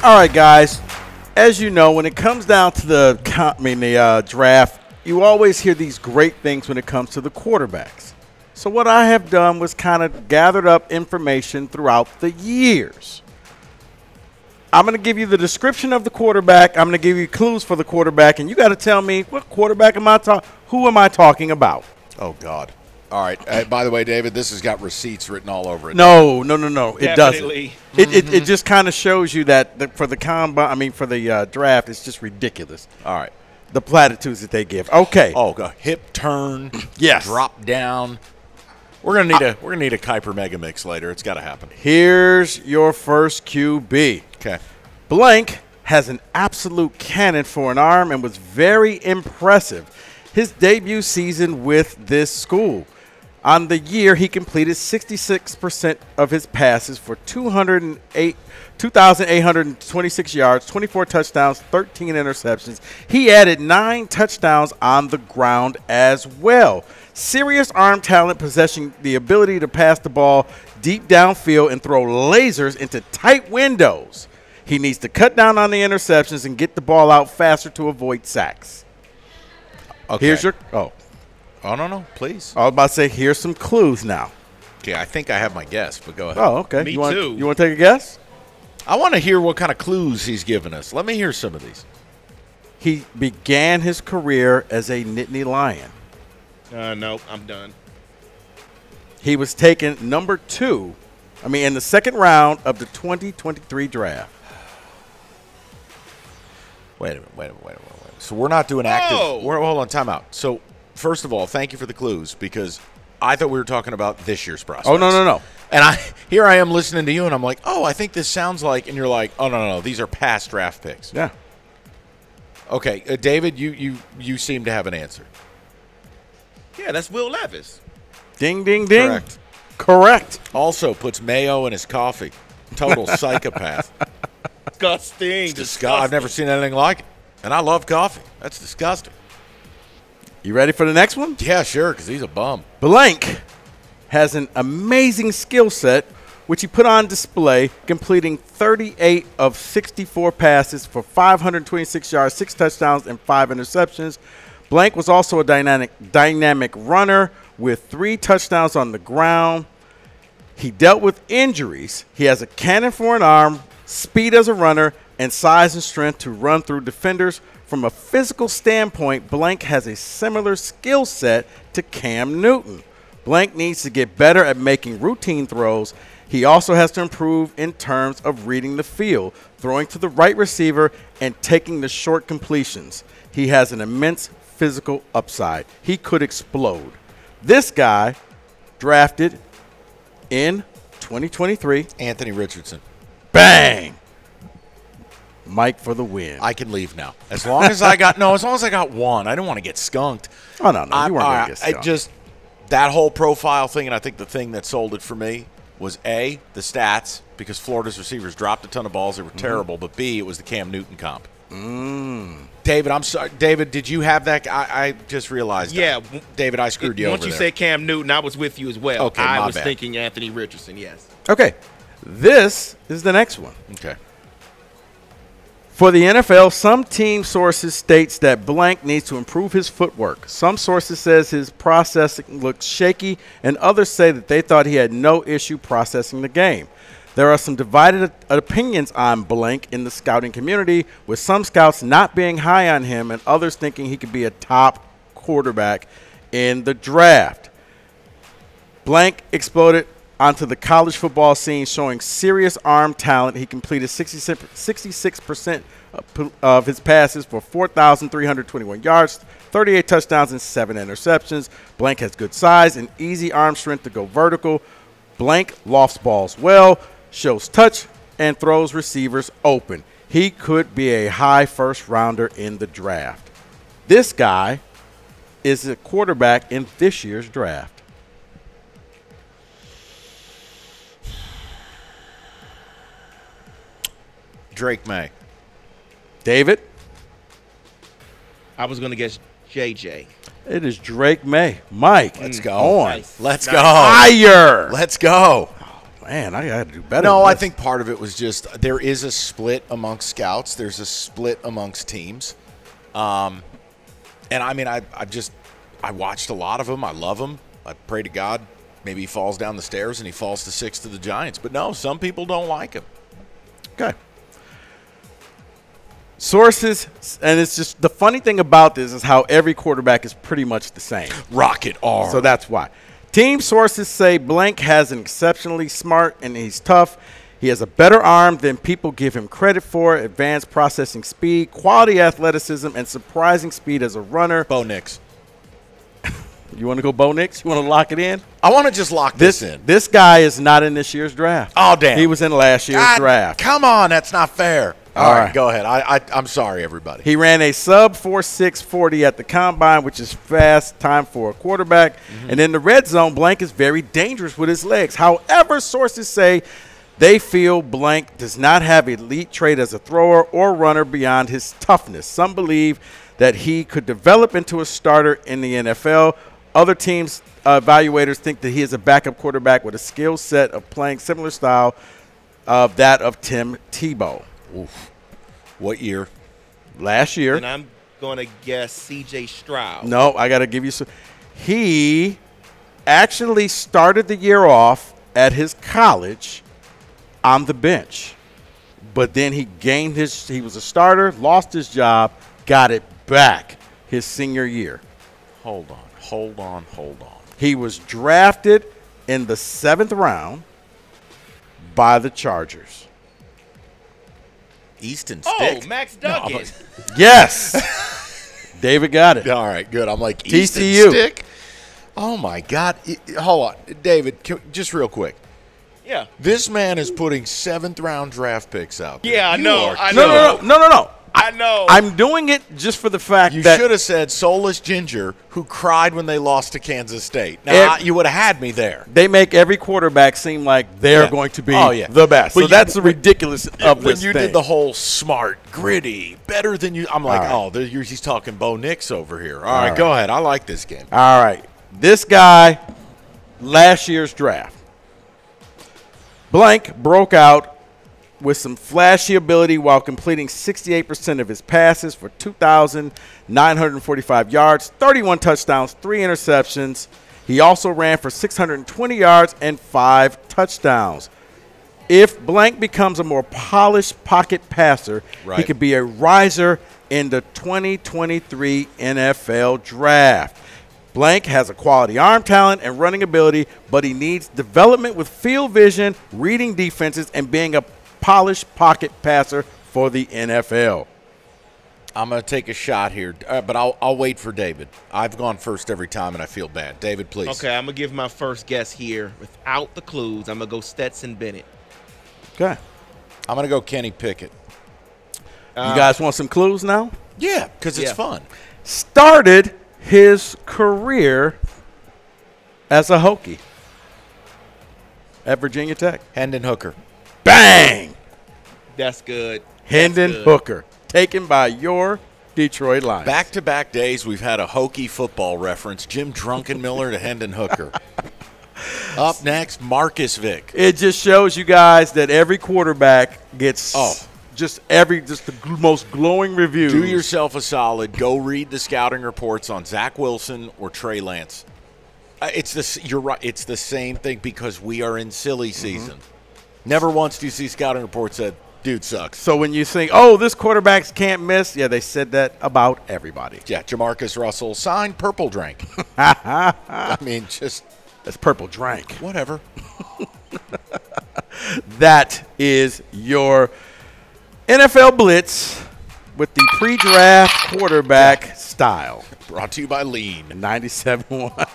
All right, guys. As you know, when it comes down to the draft, you always hear these great things when it comes to the quarterbacks. So what I have done was kind of gathered up information throughout the years. I'm going to give you the description of the quarterback. I'm going to give you clues for the quarterback, and you got to tell me what quarterback am I talking? Who am I talking about? Oh God! All right. By the way, David, this has got receipts written all over it. No. It Definitely. doesn't. It just kind of shows you that for the draft, it's just ridiculous. All right. The platitudes that they give. Okay. Oh, God. Hip turn. Yes. Drop down. We're gonna need a Kuiper Mega Mix later. It's got to happen. Here's your first QB. Okay. Blank has an absolute cannon for an arm and was very impressive. His debut season with this school. On the year, he completed 66% of his passes for 2,826 yards, 24 touchdowns, 13 interceptions. He added 9 touchdowns on the ground as well. Serious arm talent, possessing the ability to pass the ball deep downfield and throw lasers into tight windows. He needs to cut down on the interceptions and get the ball out faster to avoid sacks. Okay. Here's your Oh, no, please. I was about to say, here's some clues now. Okay, I think I have my guess, but go ahead. Oh, okay. Me you want, too. You want to take a guess? I want to hear what kind of clues he's given us. Let me hear some of these. He began his career as a Nittany Lion. No, I'm done. He was taken number 2, in the second round of the 2023 draft. Wait a minute. So we're not doing active. Whoa. Hold on, time out. So, first of all, thank you for the clues because I thought we were talking about this year's prospects. Oh, no. And here I am listening to you, and I'm like, oh, I think this sounds like, and you're like, oh, no, these are past draft picks. Yeah. Okay, David, you seem to have an answer. Yeah, that's Will Levis. Ding, ding, ding. Correct. Correct. Also puts mayo in his coffee. Total psychopath. Disgusting. I've never seen anything like it. And I love coffee. That's disgusting. You ready for the next one? Yeah, sure, because he's a bum. Blank has an amazing skill set, which he put on display, completing 38 of 64 passes for 526 yards, 6 touchdowns, and 5 interceptions. Blank was also a dynamic runner with 3 touchdowns on the ground. He dealt with injuries. He has a cannon for an arm, speed as a runner, and size and strength to run through defenders. From a physical standpoint, Blank has a similar skill set to Cam Newton. Blank needs to get better at making routine throws. He also has to improve in terms of reading the field, throwing to the right receiver, and taking the short completions. He has an immense physical upside. He could explode. This guy drafted in 2023. Anthony Richardson. Bang! Mike for the win. I can leave now. As long as I got one. I didn't want to get skunked. Oh, no. You weren't going to get skunked. That whole profile thing, and I think the thing that sold it for me was A, the stats, because Florida's receivers dropped a ton of balls. They were terrible. But B, it was the Cam Newton comp. David, I'm sorry. David, did you have that? I just realized Yeah. that. David, I screwed you over Once you there. said Cam Newton, I was with you as well. Okay, I my was bad. thinking Anthony Richardson, yes. Okay. This is the next one. Okay. For the NFL, some team sources states that Blank needs to improve his footwork. Some sources says his processing looks shaky, and others say that they thought he had no issue processing the game. There are some divided opinions on Blank in the scouting community, with some scouts not being high on him and others thinking he could be a top quarterback in the draft. Blank exploded onto the college football scene, showing serious arm talent. He completed 66% of his passes for 4,321 yards, 38 touchdowns, and 7 interceptions. Blank has good size and easy arm strength to go vertical. Blank lofts balls well, shows touch, and throws receivers open. He could be a high first rounder in the draft. This guy is a quarterback in this year's draft. Drake May. David? I was going to guess JJ. It is Drake May. Mike. Let's go. On. Nice. Let's Nice. go. Fire. Let's go. Man, I got to do better. No, than I this. think part of it was just there is a split amongst scouts. There's a split amongst teams. And I mean, I watched a lot of them. I love him. I pray to God maybe he falls down the stairs and he falls to 6 to the Giants. But no, some people don't like him. Okay. Sources, and it's just the funny thing about this is how every quarterback is pretty much the same. Rocket R. So that's why. Team sources say Blank has an exceptionally smart and he's tough. He has a better arm than people give him credit for, advanced processing speed, quality athleticism, and surprising speed as a runner. Bo Nix. You want to go Bo Nix? You want to lock it in? I want to just lock this in. This guy is not in this year's draft. Oh, damn. He was in last year's draft. Come on, that's not fair. All All right, right. go ahead. I'm sorry, everybody. He ran a sub 4.6 40 at the combine, which is fast time for a quarterback. And in the red zone, Blank is very dangerous with his legs. However, sources say they feel Blank does not have elite trait as a thrower or runner beyond his toughness. Some believe that he could develop into a starter in the NFL. Other teams' evaluators think that he is a backup quarterback with a skill set of playing similar style of that of Tim Tebow. Oof. What year? Last year. And I'm going to guess C.J. Stroud. No, I got to give you some. He actually started the year off at his college on the bench. But then he was a starter, lost his job, got it back his senior year. Hold on. He was drafted in the 7th round by the Chargers. Easton Oh, Stick. Max Duggan. Yes. David got it. All right, good. I'm like, TCU. Easton Stick? Oh, my God. Hold on. David, just real quick. Yeah. This man is putting 7th-round draft picks out there. Yeah, I You know. are I killing know. it. No. I know. I'm doing it just for the fact You that should have said Soulless Ginger, who cried when they lost to Kansas State. Now, you would have had me there. they make every quarterback seem like they're going to be the best. But So that's the ridiculous of when this you thing. did the whole smart, gritty, better than you. I'm like, All right. he's talking Bo Nix over here. All right. right, go ahead. I like this game. All right. This guy, last year's draft. Blank broke out with some flashy ability while completing 68% of his passes for 2,945 yards, 31 touchdowns, 3 interceptions. He also ran for 620 yards and 5 touchdowns. If Blank becomes a more polished pocket passer, he Right. could be a riser in the 2023 NFL Draft. Blank has a quality arm talent and running ability, but he needs development with field vision, reading defenses, and being a polished pocket passer for the NFL. I'm going to take a shot here, but I'll wait for David. I've gone first every time, and I feel bad. David, please. Okay, I'm going to give my first guess here. Without the clues, I'm going to go Stetson Bennett. Okay. I'm going to go Kenny Pickett. You guys want some clues now? Yeah, because it's Yeah. fun. Started his career as a Hokie at Virginia Tech. Hendon Hooker. Bang! That's good. Hendon That's good. Hooker, taken by your Detroit Lions. Back-to-back days, we've had a Hokie football reference. Jim Drunkenmiller to Hendon Hooker. Up next, Marcus Vick. It just shows you guys that every quarterback gets just the most glowing reviews. Do yourself a solid. Go read the scouting reports on Zach Wilson or Trey Lance. You're right. It's the same thing because we are in silly season. Never once do you see scouting reports that dude sucks. So when you think, oh, this quarterback can't miss, yeah, they said that about everybody. Yeah, Jamarcus Russell signed purple drink. I mean, just That's purple drank. whatever. That is your NFL Blitz with the pre-draft quarterback style. Brought to you by Lean. 97-1.